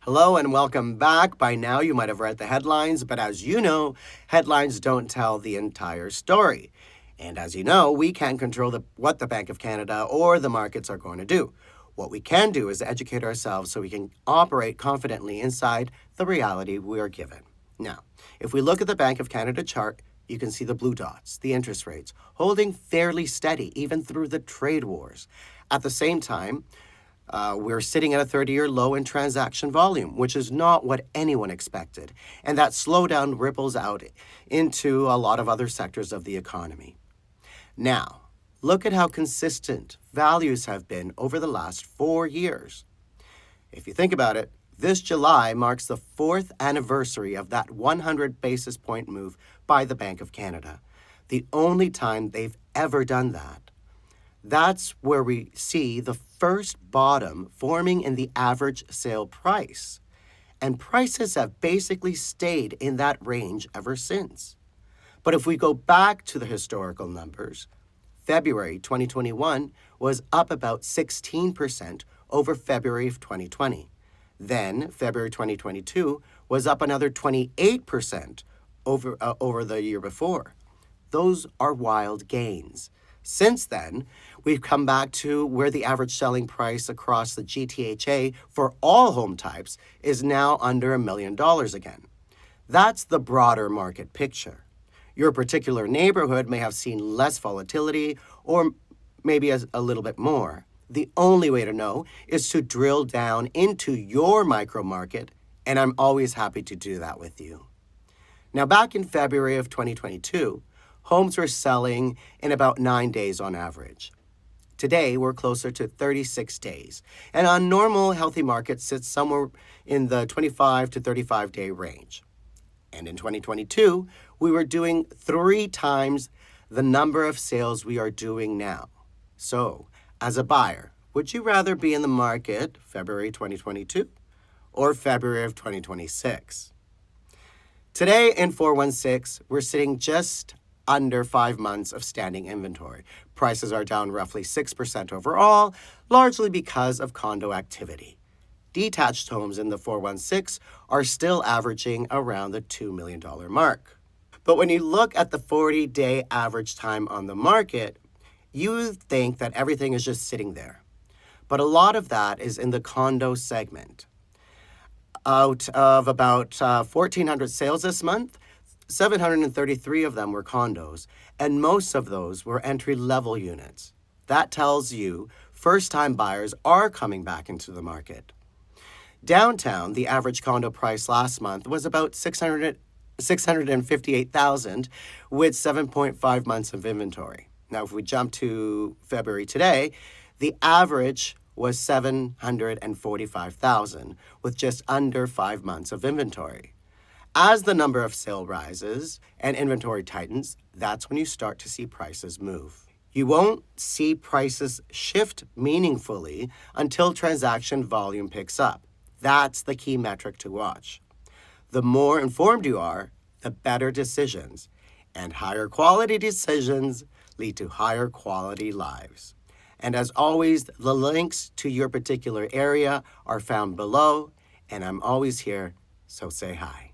Hello and welcome back. By now, you might have read the headlines, but as you know, headlines don't tell the entire story. And as you know, we can't control what the Bank of Canada or the markets are going to do. What we can do is educate ourselves so we can operate confidently inside the reality we are given. Now, if we look at the Bank of Canada chart, you can see the blue dots, the interest rates, holding fairly steady even through the trade wars. At the same time, we're sitting at a 30-year low in transaction volume, which is not what anyone expected. And that slowdown ripples out into a lot of other sectors of the economy. Now, look at how consistent values have been over the last 4 years. If you think about it, this July marks the 4th anniversary of that 100 basis point move by the Bank of Canada, the only time they've ever done that. That's where we see the first bottom forming in the average sale price. And prices have basically stayed in that range ever since. But if we go back to the historical numbers, February 2021 was up about 16% over February of 2020. Then February 2022 was up another 28% over the year before. Those are wild gains. Since then, we've come back to where the average selling price across the GTHA for all home types is now under $1 million again. That's the broader market picture. Your particular neighborhood may have seen less volatility or maybe a little bit more. The only way to know is to drill down into your micro market, and I'm always happy to do that with you. Now, back in February of 2022, homes were selling in about 9 days on average. Today, we're closer to 36 days, and on normal, healthy markets sits somewhere in the 25 to 35-day range. And in 2022, we were doing 3 times the number of sales we are doing now. So, as a buyer, would you rather be in the market February 2022 or February of 2026? Today in 416, we're sitting just under 5 months of standing inventory. Prices are down roughly 6% overall, largely because of condo activity. Detached homes in the 416 are still averaging around the $2 million mark. But when you look at the 40-day average time on the market, you think that everything is just sitting there. But a lot of that is in the condo segment. Out of about 1,400 sales this month, 733 of them were condos, and most of those were entry-level units. That tells you first-time buyers are coming back into the market. Downtown, the average condo price last month was about $658,000 with 7.5 months of inventory. Now, if we jump to February today, the average was $745,000 with just under 5 months of inventory. As the number of sales rises and inventory tightens, that's when you start to see prices move. You won't see prices shift meaningfully until transaction volume picks up. That's the key metric to watch. The more informed you are, the better decisions, and higher quality decisions lead to higher quality lives. And as always, the links to your particular area are found below, and I'm always here, so say hi.